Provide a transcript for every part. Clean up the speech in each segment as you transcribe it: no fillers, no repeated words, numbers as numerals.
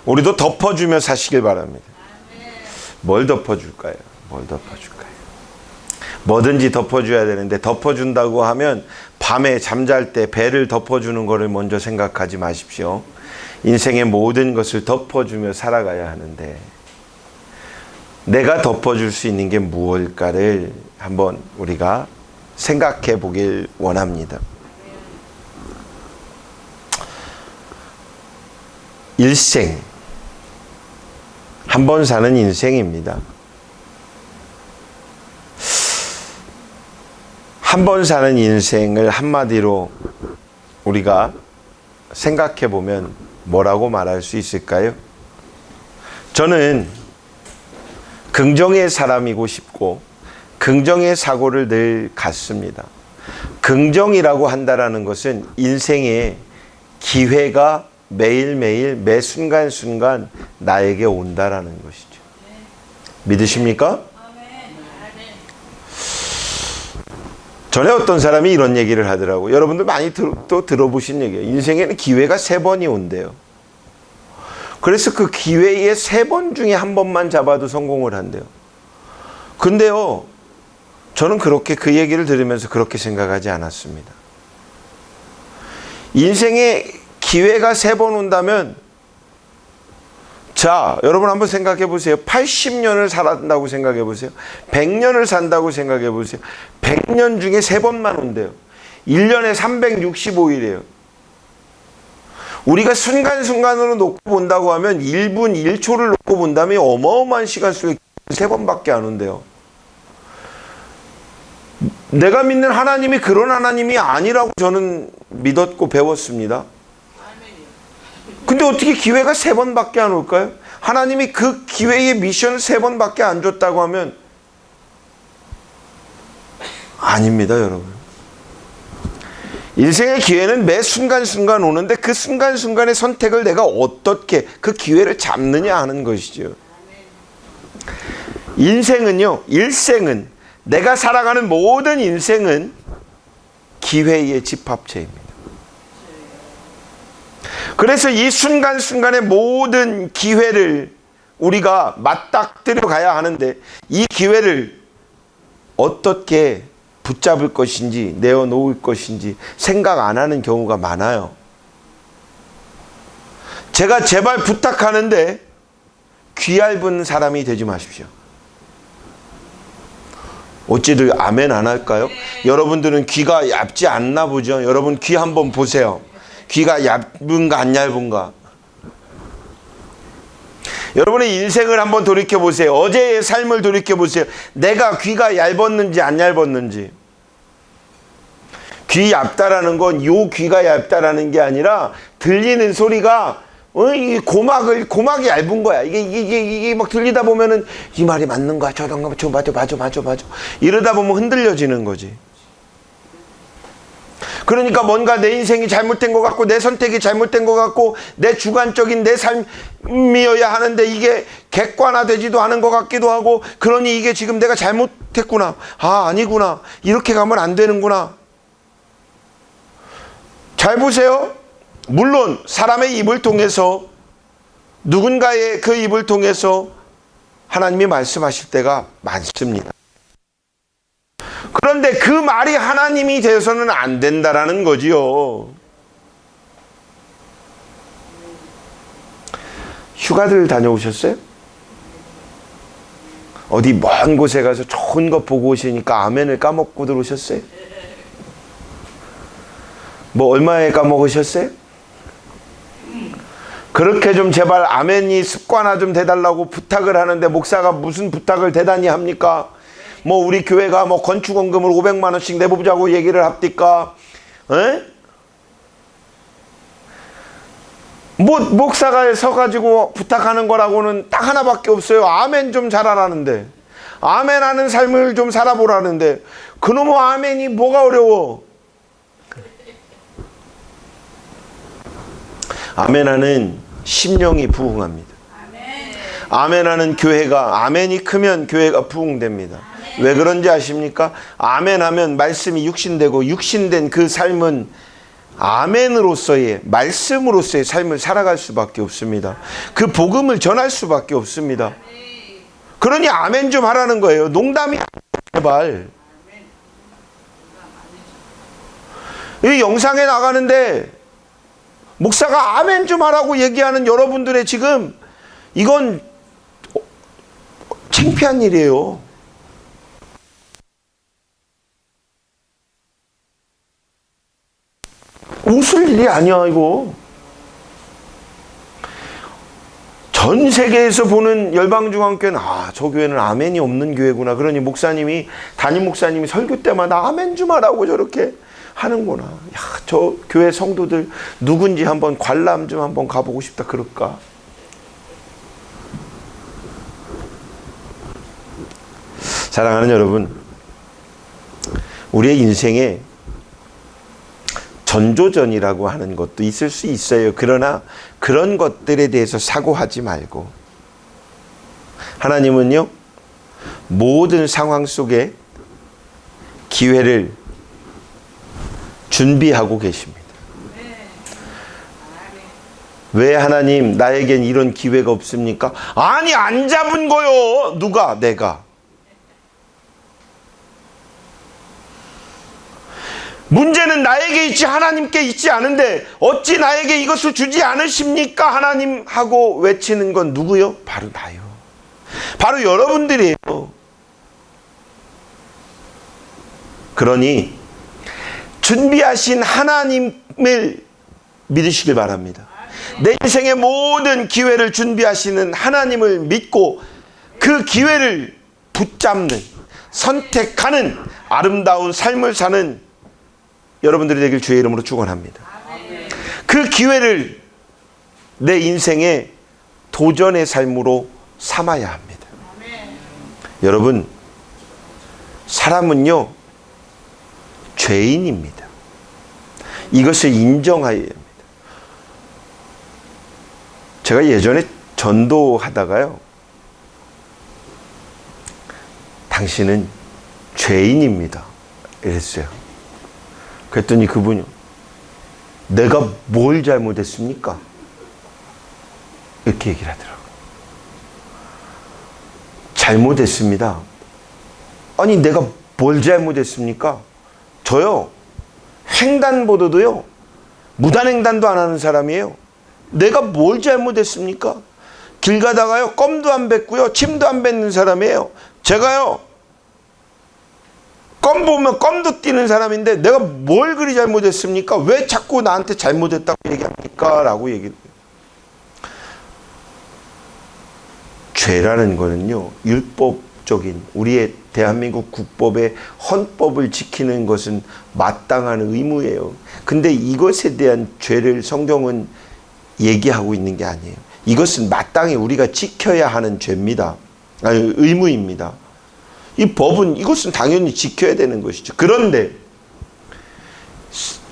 우리도 덮어주며 사시길 바랍니다. 뭘 덮어줄까요? 뭘 덮어줄까요? 뭐든지 덮어줘야 되는데, 덮어준다고 하면 밤에 잠잘 때 배를 덮어주는 것을 먼저 생각하지 마십시오. 인생의 모든 것을 덮어주며 살아가야 하는데, 내가 덮어줄 수 있는 게 무엇일까를 한번 우리가 생각해 보길 원합니다. 일생, 한 번 사는 인생입니다. 한 번 사는 인생을 한마디로 우리가 생각해 보면 뭐라고 말할 수 있을까요? 저는 긍정의 사람이고 싶고 긍정의 사고를 늘 갖습니다. 긍정이라고 한다라는 것은 인생의 기회가 매일매일 매 순간순간 나에게 온다라는 것이죠. 믿으십니까? 전에 어떤 사람이 이런 얘기를 하더라고요. 여러분들 많이 또 들어보신 얘기예요. 인생에는 기회가 3번이 온대요. 그래서 그 기회의 3번 중에 한 번만 잡아도 성공을 한대요. 근데요, 저는 그렇게 그 얘기를 들으면서 그렇게 생각하지 않았습니다. 인생에 기회가 3번 온다면, 자, 여러분 한번 생각해 보세요. 80년을 살았다고 생각해 보세요. 100년을 산다고 생각해 보세요. 100년 중에 3번만 온대요. 1년에 365일이에요. 우리가 순간순간으로 놓고 본다고 하면 1분 1초를 놓고 본다면 어마어마한 시간 속에 3번밖에 안 온대요. 내가 믿는 하나님이 그런 하나님이 아니라고 저는 믿었고 배웠습니다. 근데 어떻게 기회가 3번밖에 안 올까요? 하나님이 그 기회의 미션을 3번밖에 안 줬다고 하면 아닙니다, 여러분. 인생의 기회는 매 순간순간 오는데 그 순간순간의 선택을 내가 어떻게 그 기회를 잡느냐 하는 것이죠. 인생은요, 일생은, 내가 살아가는 모든 인생은 기회의 집합체입니다. 그래서 이 순간순간의 모든 기회를 우리가 맞닥뜨려 가야 하는데, 이 기회를 어떻게 붙잡을 것인지 내어놓을 것인지 생각 안 하는 경우가 많아요. 제가 제발 부탁하는데 귀 얇은 사람이 되지 마십시오. 어찌들 아멘 안 할까요? 여러분들은 귀가 얇지 않나 보죠? 여러분 귀 한번 보세요. 귀가 얇은가 안 얇은가? 여러분의 인생을 한번 돌이켜 보세요. 어제의 삶을 돌이켜 보세요. 내가 귀가 얇았는지 안 얇았는지. 귀 얇다라는 건 요 귀가 얇다라는 게 아니라 들리는 소리가 이 고막이 얇은 거야. 이게 막 들리다 보면은 이 말이 맞는 거야. 저런가 맞아. 이러다 보면 흔들려지는 거지. 그러니까 뭔가 내 인생이 잘못된 것 같고 내 선택이 잘못된 것 같고 내 주관적인 내 삶이어야 하는데 이게 객관화되지도 않은 것 같기도 하고, 그러니 이게 지금 내가 잘못했구나. 아니구나. 이렇게 가면 안 되는구나. 잘 보세요. 물론 사람의 입을 통해서, 누군가의 그 입을 통해서 하나님이 말씀하실 때가 많습니다. 그런데 그 말이 하나님이 되어서는 안 된다라는 거지요. 휴가들 다녀오셨어요? 어디 먼 곳에 가서 좋은 거 보고 오시니까 아멘을 까먹고 들어오셨어요? 뭐 얼마에 까먹으셨어요? 그렇게 좀 제발 아멘이 습관화 좀 돼달라고 부탁을 하는데, 목사가 무슨 부탁을 대단히 합니까? 뭐 우리 교회가 뭐 건축원금을 500만 원씩 내보자고 얘기를 합니까? 뭐 목사가 서가지고 부탁하는 거라고는 딱 하나밖에 없어요. 아멘 좀 잘하라는데, 아멘 하는 삶을 좀 살아보라는데, 그놈의 아멘이 뭐가 어려워? 아멘하는 심령이 부흥합니다. 아멘하는 교회가, 아멘이 크면 교회가 부흥됩니다. 왜 그런지 아십니까? 아멘하면 말씀이 육신되고, 육신된 그 삶은 아멘으로서의 말씀으로서의 삶을 살아갈 수밖에 없습니다. 그 복음을 전할 수밖에 없습니다. 그러니 아멘 좀 하라는 거예요. 농담이 제발. 이 영상에 나가는데 목사가 아멘 좀 하라고 얘기하는 여러분들의 지금 이건 창피한 일이에요. 웃을 일이 아니야 이거. 전 세계에서 보는 열방중앙교회는 저 교회는 아멘이 없는 교회구나. 그러니 담임 목사님이 설교 때마다 아멘 좀 하라고 저렇게 하는구나. 야, 저 교회 성도들 누군지 한번 관람 좀 한번 가보고 싶다 그럴까? 사랑하는 여러분, 우리의 인생에 전조전이라고 하는 것도 있을 수 있어요. 그러나 그런 것들에 대해서 사고하지 말고 하나님은요, 모든 상황 속에 기회를 준비하고 계십니다. 왜 하나님 나에겐 이런 기회가 없습니까? 아니 안 잡은 거요. 누가? 내가. 문제는 나에게 있지 하나님께 있지 않은데 어찌 나에게 이것을 주지 않으십니까? 하나님 하고 외치는 건 누구요? 바로 나요. 바로 여러분들이에요. 그러니 준비하신 하나님을 믿으시길 바랍니다. 내 인생의 모든 기회를 준비하시는 하나님을 믿고 그 기회를 붙잡는, 선택하는 아름다운 삶을 사는 여러분들이 되길 주의 이름으로 축원합니다. 그 기회를 내 인생의 도전의 삶으로 삼아야 합니다. 여러분, 사람은요 죄인입니다. 이것을 인정해야 합니다. 제가 예전에 전도하다가요, 당신은 죄인입니다 이랬어요. 그랬더니 그분이 내가 뭘 잘못했습니까? 이렇게 얘기를 하더라고요. 잘못했습니다. 아니 내가 뭘 잘못했습니까? 저요 횡단보도도요 무단횡단도 안 하는 사람이에요. 내가 뭘 잘못했습니까? 길 가다가요 껌도 안 뱉고요 침도 안 뱉는 사람이에요. 제가요 껌 보면 껌도 띄는 사람인데 내가 뭘 그리 잘못했습니까? 왜 자꾸 나한테 잘못했다고 얘기합니까? 라고 얘기해요. 죄라는 거는요 율법적인 우리의 대한민국 국법의 헌법을 지키는 것은 마땅한 의무예요. 근데 이것에 대한 죄를 성경은 얘기하고 있는 게 아니에요. 이것은 마땅히 우리가 지켜야 하는 죄입니다. 아니, 의무입니다. 이 법은 이것은 당연히 지켜야 되는 것이죠. 그런데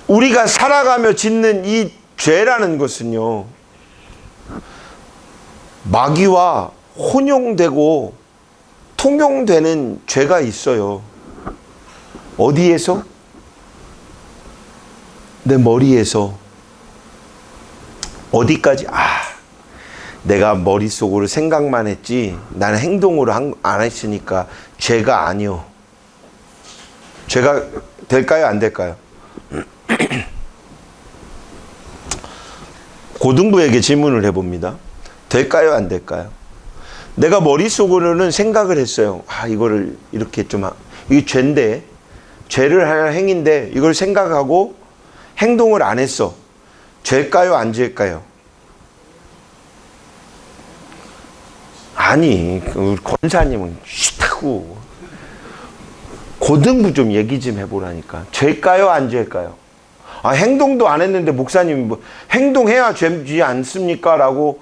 우리가 살아가며 짓는 이 죄라는 것은요 마귀와 혼용되고 통용되는 죄가 있어요. 어디에서? 내 머리에서. 어디까지? 내가 머릿속으로 생각만 했지 나는 행동으로 안 했으니까 죄가 아니요. 죄가 될까요? 안 될까요? 고등부에게 질문을 해봅니다. 될까요? 안 될까요? 내가 머릿속으로는 생각을 했어요. 이거를 이렇게 좀 이게 죄인데 죄를 할 행위인데 이걸 생각하고 행동을 안 했어. 죄일까요? 안 죄일까요? 아니, 우리 권사님은 싫다고. 고등부 좀 얘기 좀 해보라니까. 죄일까요? 안 죄일까요? 행동도 안 했는데 목사님이 뭐 행동해야 죄지 않습니까? 라고.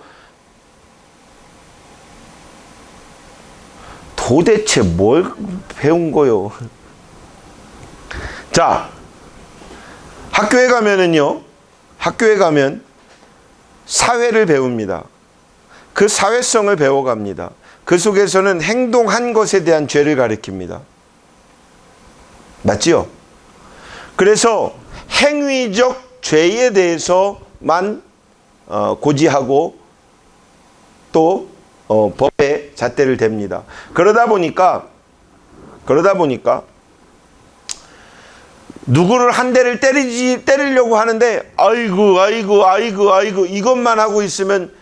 도대체 뭘 배운 거요? 자, 학교에 가면은요, 학교에 가면 사회를 배웁니다. 그 사회성을 배워갑니다. 그 속에서는 행동한 것에 대한 죄를 가리킵니다. 맞지요? 그래서 행위적 죄에 대해서만 고지하고 또 법에 잣대를 댑니다. 그러다 보니까 누구를 한 대를 때리려고 하는데 아이고 이것만 하고 있으면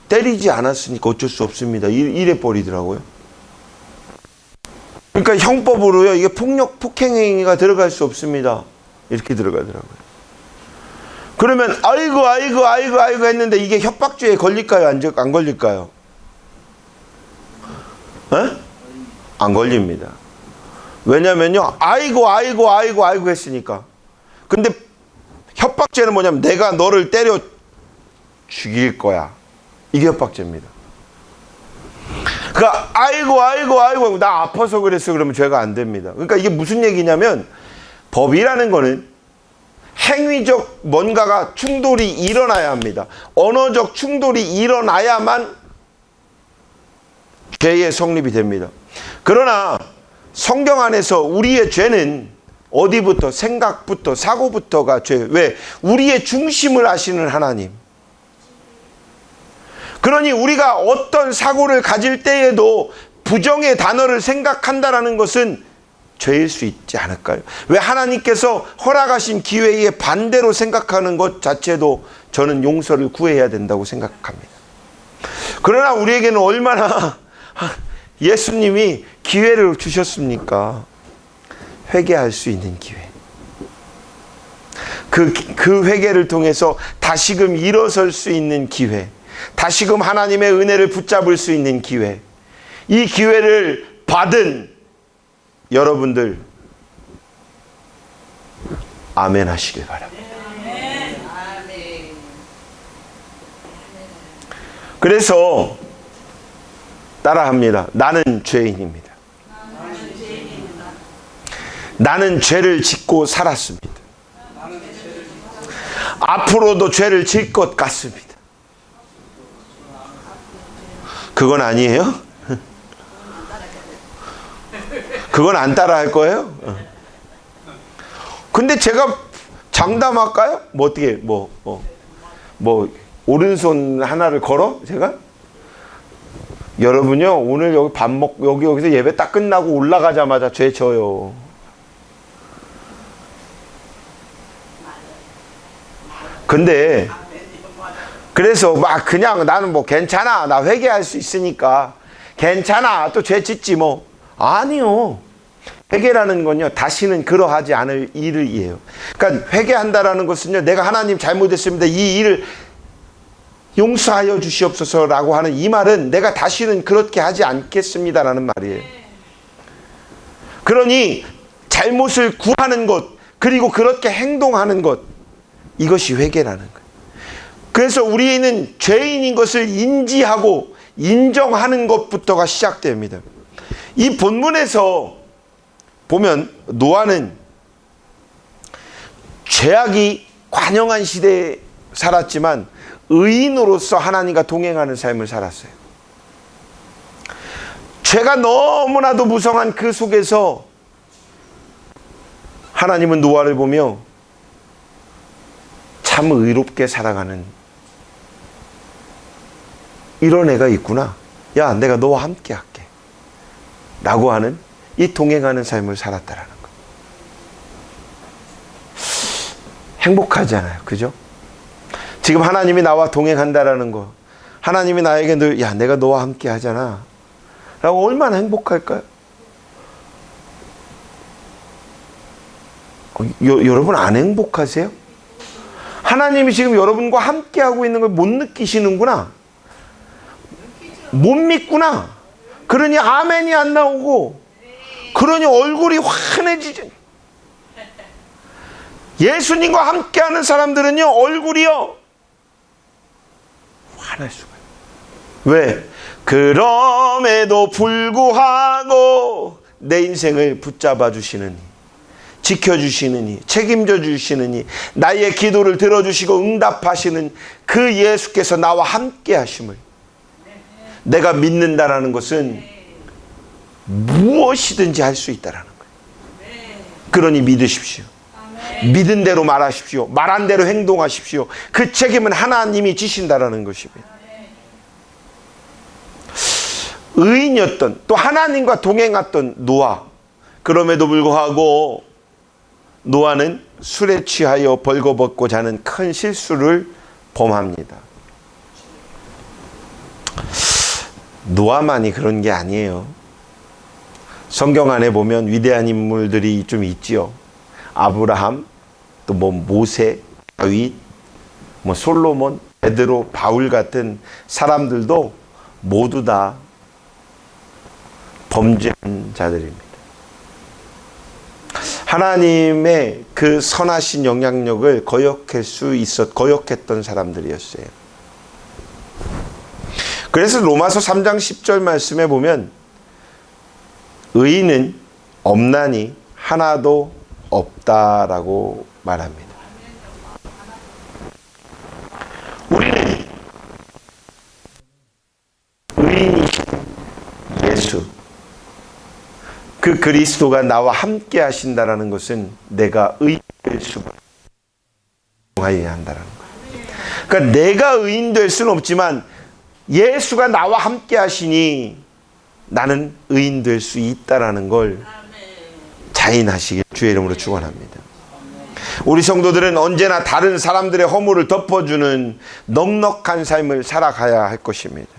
때리지 않았으니까 어쩔 수 없습니다. 이래 버리더라고요. 그러니까 형법으로요, 이게 폭행행위가 들어갈 수 없습니다. 이렇게 들어가더라고요. 그러면 아이고 했는데 이게 협박죄에 걸릴까요? 안 걸릴까요? 에? 안 걸립니다. 왜냐면요, 아이고 했으니까. 근데 협박죄는 뭐냐면 내가 너를 때려 죽일 거야. 이게 협박죄입니다. 그러니까 아이고 나 아파서 그랬어 그러면 죄가 안 됩니다. 그러니까 이게 무슨 얘기냐면 법이라는 거는 행위적 뭔가가 충돌이 일어나야 합니다. 언어적 충돌이 일어나야만 죄의 성립이 됩니다. 그러나 성경 안에서 우리의 죄는 어디부터? 생각부터, 사고부터가 죄. 왜? 우리의 중심을 아시는 하나님. 그러니 우리가 어떤 사고를 가질 때에도 부정의 단어를 생각한다는 것은 죄일 수 있지 않을까요? 왜? 하나님께서 허락하신 기회에 반대로 생각하는 것 자체도 저는 용서를 구해야 된다고 생각합니다. 그러나 우리에게는 얼마나 예수님이 기회를 주셨습니까? 회개할 수 있는 기회. 그 회개를 통해서 다시금 일어설 수 있는 기회. 다시금 하나님의 은혜를 붙잡을 수 있는 기회. 이 기회를 받은 여러분들 아멘 하시길 바랍니다. 그래서 따라합니다. 나는 죄인입니다. 나는 죄를 짓고 살았습니다. 앞으로도 죄를 질 것 같습니다. 그건 아니에요? 그건 안 따라 할 거예요? 근데 제가 장담할까요? 뭐 어떻게 오른손 하나를 걸어? 제가? 여러분요, 오늘 여기 밥 먹고 여기서 예배 딱 끝나고 올라가자마자 죄 져요. 근데 그래서 막 그냥 나는 뭐 괜찮아, 나 회개할 수 있으니까 괜찮아, 또 죄 짓지 뭐. 아니요. 회개라는 건요, 다시는 그러하지 않을 일이에요. 그러니까 회개한다라는 것은요, 내가 하나님 잘못했습니다, 이 일을 용서하여 주시옵소서라고 하는 이 말은 내가 다시는 그렇게 하지 않겠습니다라는 말이에요. 그러니 잘못을 구하는 것, 그리고 그렇게 행동하는 것, 이것이 회개라는 거예요. 그래서 우리는 죄인인 것을 인지하고 인정하는 것부터가 시작됩니다. 이 본문에서 보면 노아는 죄악이 관영한 시대에 살았지만 의인으로서 하나님과 동행하는 삶을 살았어요. 죄가 너무나도 무성한 그 속에서 하나님은 노아를 보며 참 의롭게 살아가는 이런 애가 있구나. 야, 내가 너와 함께 할게. 라고 하는 이 동행하는 삶을 살았다라는 거. 행복하잖아요. 그죠? 지금 하나님이 나와 동행한다라는 거. 하나님이 나에게 늘, 야, 내가 너와 함께 하잖아. 라고 얼마나 행복할까요? 여러분 안 행복하세요? 하나님이 지금 여러분과 함께 하고 있는 걸 못 느끼시는구나. 못 믿구나. 그러니 아멘이 안 나오고, 그러니 얼굴이 환해지죠. 예수님과 함께하는 사람들은요, 얼굴이요 환할 수가 있어요. 왜? 그럼에도 불구하고 내 인생을 붙잡아 주시느니, 지켜주시느니, 책임져 주시느니, 나의 기도를 들어주시고 응답하시는 그 예수께서 나와 함께 하심을 내가 믿는다라는 것은 무엇이든지 할 수 있다라는 거예요. 그러니 믿으십시오. 믿은 대로 말하십시오. 말한 대로 행동하십시오. 그 책임은 하나님이 지신다라는 것입니다. 의인이었던, 또 하나님과 동행했던 노아. 그럼에도 불구하고 노아는 술에 취하여 벌거벗고 자는 큰 실수를 범합니다. 노아만이 그런 게 아니에요. 성경 안에 보면 위대한 인물들이 좀 있지요. 아브라함, 또 모세, 다윗, 솔로몬, 베드로, 바울 같은 사람들도 모두 다 범죄한 자들입니다. 하나님의 그 선하신 영향력을 거역했던 사람들이었어요. 그래서 로마서 3장 10절 말씀에 보면 의인은 없나니 하나도 없다라고 말합니다. 우리는 의인이신 예수, 그 그리스도가 나와 함께 하신다라는 것은 내가 의인 될 수가 하여야 한다는 거예요. 그러니까 내가 의인 될 수는 없지만 예수가 나와 함께 하시니 나는 의인 될 수 있다라는 걸 자인하시길 주의 이름으로 축원합니다. 우리 성도들은 언제나 다른 사람들의 허물을 덮어주는 넉넉한 삶을 살아가야 할 것입니다.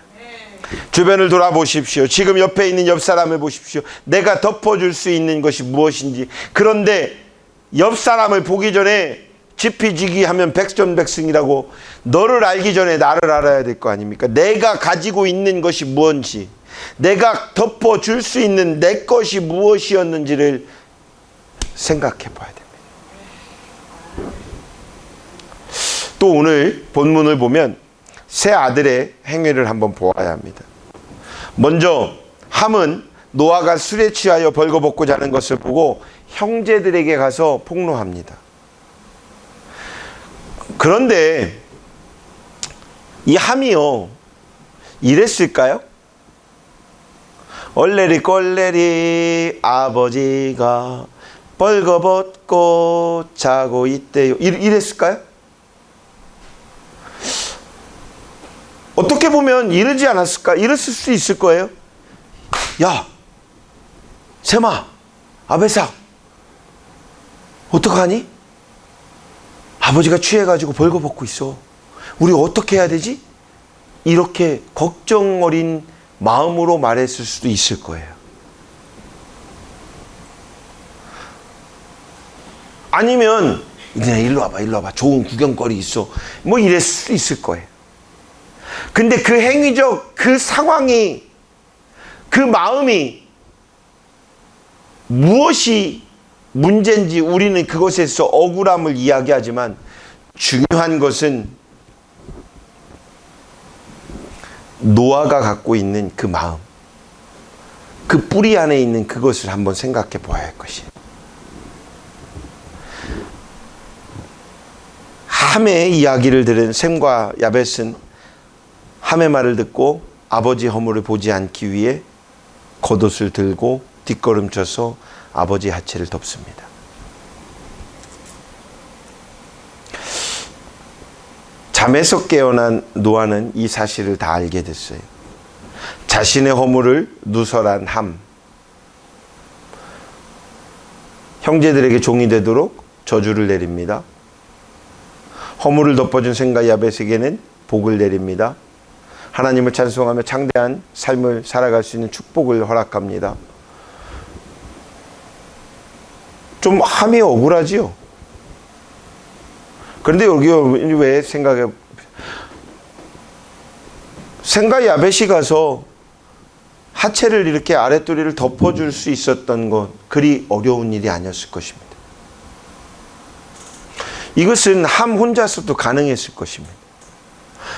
주변을 돌아보십시오. 지금 옆에 있는 옆 사람을 보십시오. 내가 덮어줄 수 있는 것이 무엇인지. 그런데 옆 사람을 보기 전에 지피지기 하면 백전백승이라고, 너를 알기 전에 나를 알아야 될 거 아닙니까? 내가 가지고 있는 것이 무엇인지, 내가 덮어줄 수 있는 내 것이 무엇이었는지를 생각해 봐야 됩니다. 또 오늘 본문을 보면 세 아들의 행위를 한번 보아야 합니다. 먼저 함은 노아가 술에 취하여 벌거벗고 자는 것을 보고 형제들에게 가서 폭로합니다. 그런데 이 함이요, 이랬을까요? 얼레리 꼴레리 아버지가 벌거벗고 자고 있대요. 이랬을까요? 어떻게 보면 이러지 않았을까? 이랬을 수 있을 거예요. 야, 셈아, 아베사, 어떡하니? 아버지가 취해가지고 벌거벗고 있어. 우리 어떻게 해야 되지? 이렇게 걱정 어린 마음으로 말했을 수도 있을 거예요. 아니면 일로 와봐, 좋은 구경거리 있어, 이랬을 수 있을 거예요. 근데 그 행위적 그 상황이, 그 마음이 무엇이 문제인지 우리는 그것에서 억울함을 이야기하지만, 중요한 것은 노아가 갖고 있는 그 마음, 그 뿌리 안에 있는 그것을 한번 생각해 보아야 할 것이에요. 함의 이야기를 들은 셈과 야벳은 함의 말을 듣고 아버지 허물을 보지 않기 위해 겉옷을 들고 뒷걸음쳐서 아버지 하체를 덮습니다. 잠에서 깨어난 노아는 이 사실을 다 알게 됐어요. 자신의 허물을 누설한 함, 형제들에게 종이 되도록 저주를 내립니다. 허물을 덮어준 셈과 야벳에게는 복을 내립니다. 하나님을 찬송하며 창대한 삶을 살아갈 수 있는 축복을 허락합니다. 좀 함이 억울하지요. 그런데 여기 왜 생각해, 셈과 야벳이 가서 하체를 이렇게 아랫도리를 덮어줄 수 있었던 것, 그리 어려운 일이 아니었을 것입니다. 이것은 함 혼자서도 가능했을 것입니다.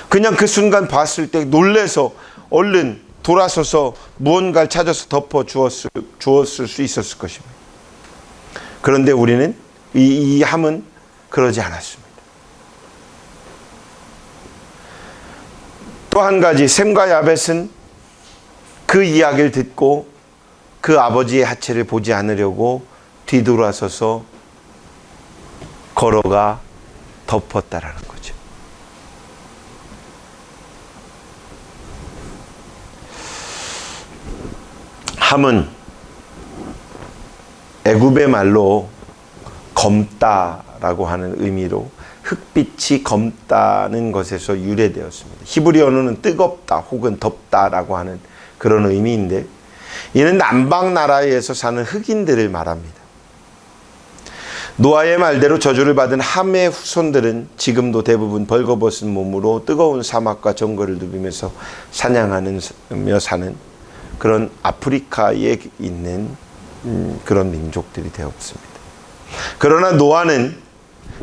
그냥 그 순간 봤을 때 놀래서 얼른 돌아서서 무언가를 찾아서 덮어 주었을 수 있었을 것입니다. 그런데 우리는 이 함은 그러지 않았습니다. 또 한 가지, 셈과 야벳은 그 이야기를 듣고 그 아버지의 하체를 보지 않으려고 뒤돌아서서 걸어가 덮었다라는 거죠. 함은 애굽의 말로 검다라고 하는 의미로 흑빛이 검다는 것에서 유래되었습니다. 히브리 언어는 뜨겁다 혹은 덥다라고 하는 그런 의미인데, 이는 남방 나라에서 사는 흑인들을 말합니다. 노아의 말대로 저주를 받은 함의 후손들은 지금도 대부분 벌거벗은 몸으로 뜨거운 사막과 정글을 누비면서 사냥하며 사는 그런 아프리카에 있는 그런 민족들이 되었습니다. 그러나 노아는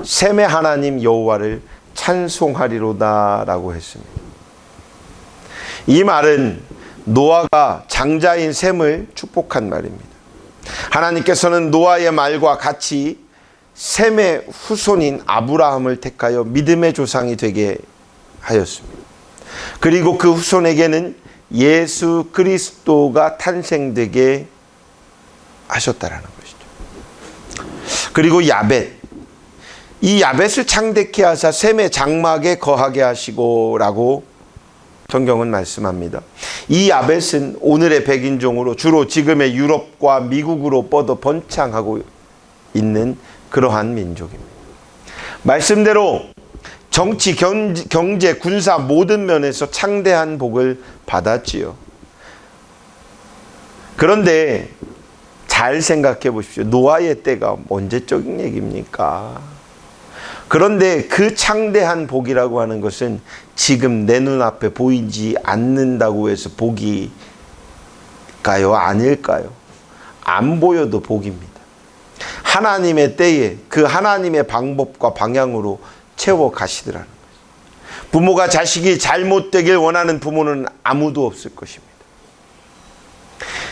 셈의 하나님 여호와를 찬송하리로다라고 했습니다. 이 말은 노아가 장자인 셈을 축복한 말입니다. 하나님께서는 노아의 말과 같이 셈의 후손인 아브라함을 택하여 믿음의 조상이 되게 하였습니다. 그리고 그 후손에게는 예수 그리스도가 탄생되게 하셨다라는 것이죠. 그리고 야벳, 이 야벳을 창대케 하사 셈의 장막에 거하게 하시고라고 성경은 말씀합니다. 이 야벳은 오늘의 백인종으로 주로 지금의 유럽과 미국으로 뻗어 번창하고 있는 그러한 민족입니다. 말씀대로 정치, 경제, 군사 모든 면에서 창대한 복을 받았지요. 그런데 잘 생각해 보십시오. 노아의 때가 언제적인 얘기입니까? 그런데 그 창대한 복이라고 하는 것은 지금 내 눈앞에 보이지 않는다고 해서 복일까요? 아닐까요? 안 보여도 복입니다. 하나님의 때에 그 하나님의 방법과 방향으로 채워 가시더라는 거죠. 부모가 자식이 잘못되길 원하는 부모는 아무도 없을 것입니다.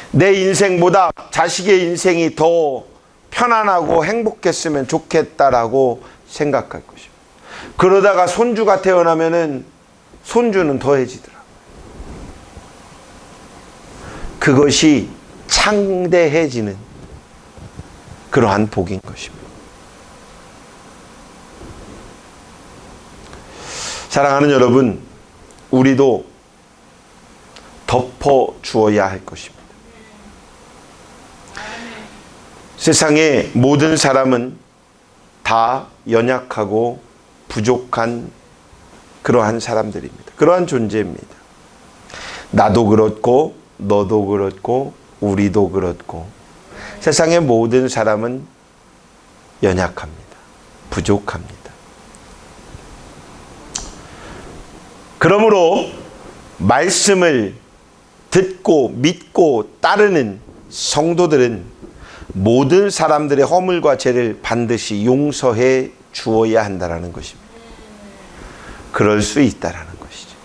내 인생보다 자식의 인생이 더 편안하고 행복했으면 좋겠다라고 생각할 것입니다. 그러다가 손주가 태어나면은 손주는 더해지더라고요. 그것이 창대해지는 그러한 복인 것입니다. 사랑하는 여러분, 우리도 덮어 주어야 할 것입니다. 세상의 모든 사람은 다 연약하고 부족한 그러한 사람들입니다. 그러한 존재입니다. 나도 그렇고 너도 그렇고 우리도 그렇고 세상의 모든 사람은 연약합니다. 부족합니다. 그러므로 말씀을 듣고 믿고 따르는 성도들은 모든 사람들의 허물과 죄를 반드시 용서해 주어야 한다는 것입니다. 그럴 수 있다는 것이죠.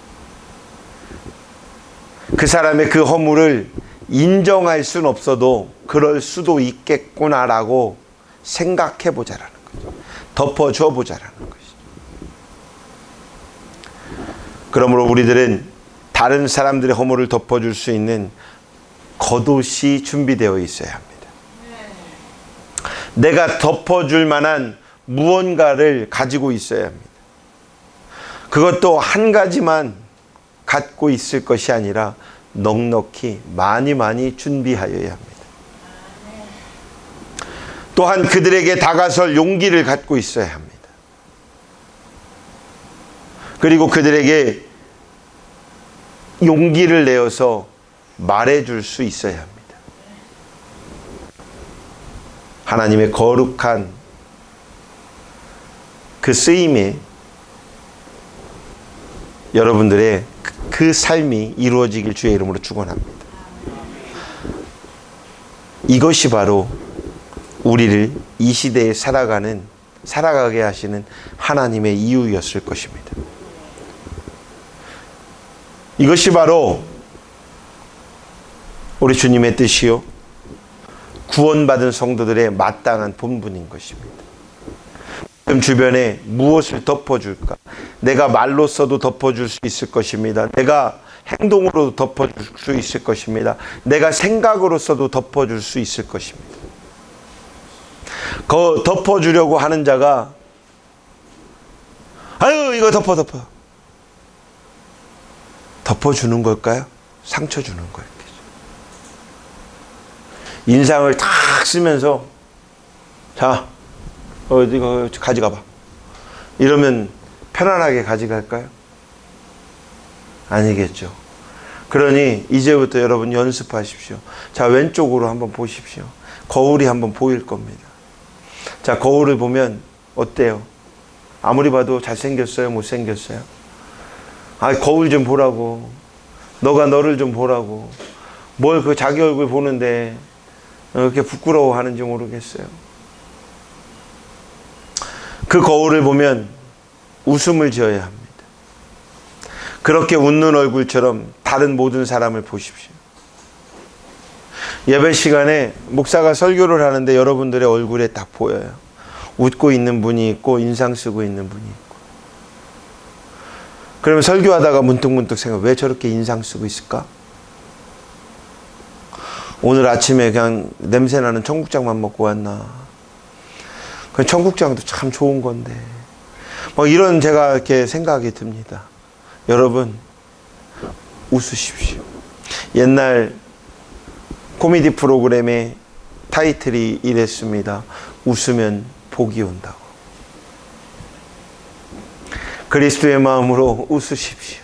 그 사람의 그 허물을 인정할 수는 없어도 그럴 수도 있겠구나라고 생각해 보자라는 거죠. 덮어줘 보자라는 것이죠. 그러므로 우리들은 다른 사람들의 허물을 덮어줄 수 있는 겉옷이 준비되어 있어야 합니다. 내가 덮어줄 만한 무언가를 가지고 있어야 합니다. 그것도 한 가지만 갖고 있을 것이 아니라 넉넉히 많이 준비하여야 합니다. 또한 그들에게 다가설 용기를 갖고 있어야 합니다. 그리고 그들에게 용기를 내어서 말해줄 수 있어야 합니다. 하나님의 거룩한 그 쓰임에 여러분들의 그 삶이 이루어지길 주의 이름으로 축원합니다. 이것이 바로 우리를 이 시대에 살아가게 하시는 하나님의 이유였을 것입니다. 이것이 바로 우리 주님의 뜻이요 구원받은 성도들의 마땅한 본분인 것입니다. 지금 주변에 무엇을 덮어줄까? 내가 말로써도 덮어줄 수 있을 것입니다. 내가 행동으로도 덮어줄 수 있을 것입니다. 내가 생각으로써도 덮어줄 수 있을 것입니다. 그 덮어주려고 하는 자가 이거 덮어. 덮어주는 걸까요? 상처 주는 걸까요? 인상을 탁 쓰면서 자, 이거 가져가봐. 이러면 편안하게 가져갈까요? 아니겠죠. 그러니 이제부터 여러분 연습하십시오. 자, 왼쪽으로 한번 보십시오. 거울이 한번 보일 겁니다. 자, 거울을 보면 어때요? 아무리 봐도 잘생겼어요? 못생겼어요? 아, 거울 좀 보라고. 너가 너를 좀 보라고. 뭘 그 자기 얼굴 보는데 그렇게 부끄러워하는지 모르겠어요. 그 거울을 보면 웃음을 지어야 합니다. 그렇게 웃는 얼굴처럼 다른 모든 사람을 보십시오. 예배 시간에 목사가 설교를 하는데 여러분들의 얼굴에 딱 보여요. 웃고 있는 분이 있고 인상 쓰고 있는 분이 있고. 그러면 설교하다가 문득문득 생각, 왜 저렇게 인상 쓰고 있을까? 오늘 아침에 그냥 냄새나는 청국장만 먹고 왔나? 그 청국장도 참 좋은 건데. 뭐 이런 제가 이렇게 생각이 듭니다. 여러분, 웃으십시오. 옛날 코미디 프로그램의 타이틀이 이랬습니다. 웃으면 복이 온다고. 그리스도의 마음으로 웃으십시오.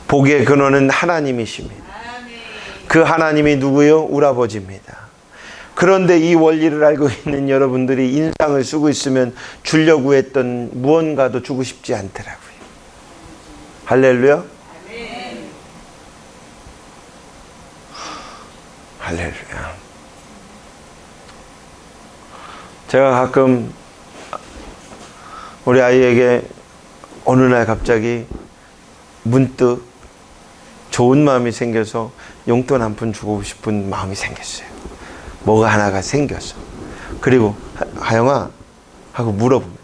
복의 근원은 하나님이십니다. 그 하나님이 누구요? 우리 아버지입니다. 그런데 이 원리를 알고 있는 여러분들이 인상을 쓰고 있으면 주려고 했던 무언가도 주고 싶지 않더라고요. 할렐루야? 할렐루야. 제가 가끔 우리 아이에게 어느 날 갑자기 문득 좋은 마음이 생겨서 용돈 한 푼 주고 싶은 마음이 생겼어요. 뭐가 하나가 생겼어. 그리고 하영아 하고 물어봅니다.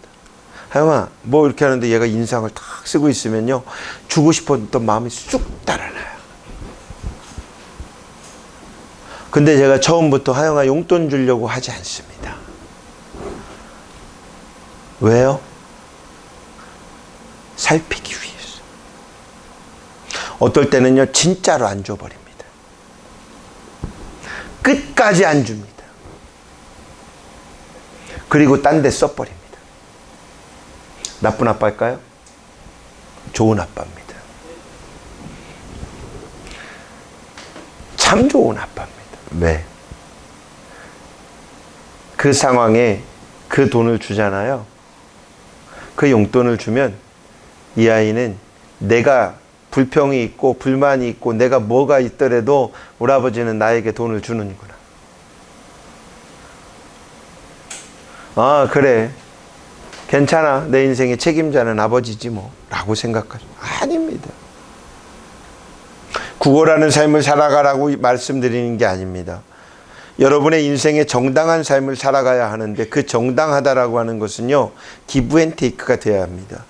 하영아 뭐 이렇게 하는데 얘가 인상을 탁 쓰고 있으면요, 주고 싶었던 마음이 쑥 달아나요. 근데 제가 처음부터 하영아 용돈 주려고 하지 않습니다. 왜요? 살피기 위해서. 어떨 때는요 진짜로 안 줘버립니다. 끝까지 안 줍니다. 그리고 딴 데 써버립니다. 나쁜 아빠일까요? 좋은 아빠입니다. 참 좋은 아빠입니다. 왜? 그 상황에 그 돈을 주잖아요. 그 용돈을 주면 이 아이는 내가 불평이 있고 불만이 있고 내가 뭐가 있더라도 우리 아버지는 나에게 돈을 주는구나. 아 그래 괜찮아 내 인생의 책임자는 아버지지 뭐 라고 생각하죠. 아닙니다. 구걸하는 삶을 살아가라고 말씀드리는 게 아닙니다. 여러분의 인생에 정당한 삶을 살아가야 하는데 그 정당하다라고 하는 것은요 기브 앤 테이크가 되어야 합니다.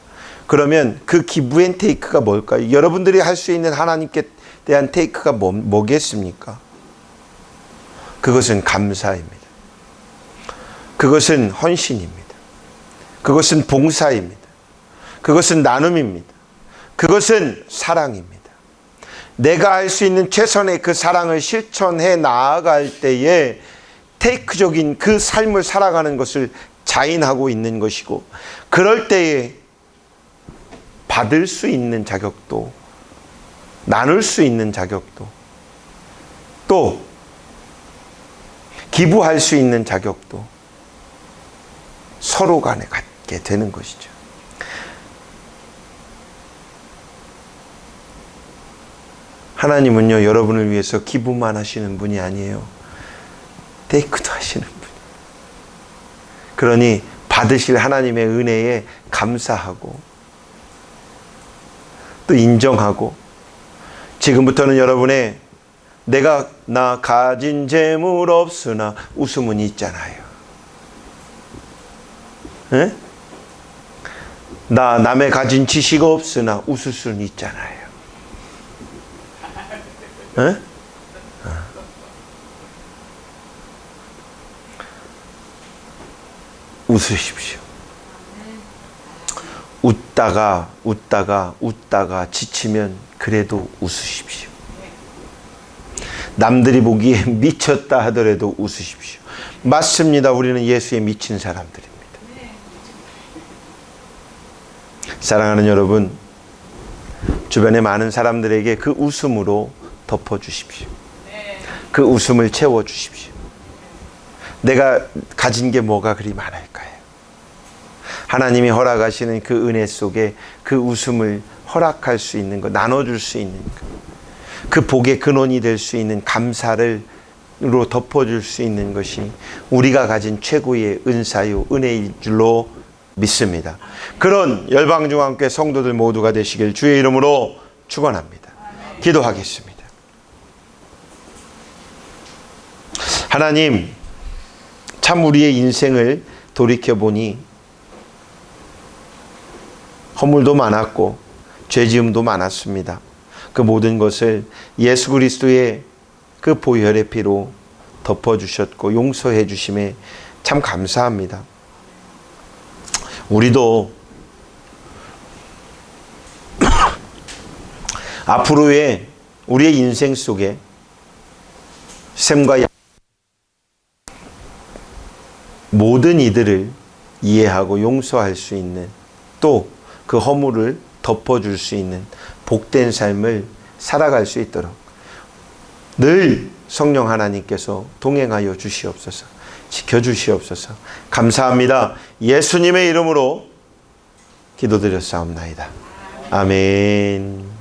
그러면 그 기브 앤 테이크가 뭘까요? 여러분들이 할 수 있는 하나님께 대한 테이크가 뭐겠습니까? 그것은 감사입니다. 그것은 헌신입니다. 그것은 봉사입니다. 그것은 나눔입니다. 그것은 사랑입니다. 내가 할 수 있는 최선의 그 사랑을 실천해 나아갈 때에 테이크적인 그 삶을 살아가는 것을 자인하고 있는 것이고, 그럴 때에 받을 수 있는 자격도, 나눌 수 있는 자격도, 또 기부할 수 있는 자격도 서로 간에 갖게 되는 것이죠. 하나님은요 여러분을 위해서 기부만 하시는 분이 아니에요. 테이크도 하시는 분. 그러니 받으실 하나님의 은혜에 감사하고 또 인정하고, 지금부터는 여러분의 내가 나 가진 재물 없으나 웃음은 있잖아요. 에? 나 남의 가진 지식 없으나 웃을 수는 있잖아요. 에? 웃으십시오. 웃다가 지치면 그래도 웃으십시오. 남들이 보기에 미쳤다 하더라도 웃으십시오. 맞습니다. 우리는 예수에 미친 사람들입니다. 사랑하는 여러분, 주변에 많은 사람들에게 그 웃음으로 덮어주십시오. 그 웃음을 채워주십시오. 내가 가진 게 뭐가 그리 많을까요? 하나님이 허락하시는 그 은혜 속에 그 웃음을 허락할 수 있는 것, 나눠줄 수 있는 것, 그 복의 근원이 될 수 있는 감사로 덮어줄 수 있는 것이 우리가 가진 최고의 은사요 은혜일 줄로 믿습니다. 그런 열방중앙교회 성도들 모두가 되시길 주의 이름으로 축원합니다. 기도하겠습니다. 하나님, 참 우리의 인생을 돌이켜보니 허물도 많았고 죄지음도 많았습니다. 그 모든 것을 예수 그리스도의 그 보혈의 피로 덮어주셨고 용서해 주심에 참 감사합니다. 우리도 앞으로의 우리의 인생 속에 샘과 양 모든 이들을 이해하고 용서할 수 있는, 또 그 허물을 덮어줄 수 있는 복된 삶을 살아갈 수 있도록 늘 성령 하나님께서 동행하여 주시옵소서, 지켜주시옵소서. 감사합니다. 예수님의 이름으로 기도드렸사옵나이다. 아멘.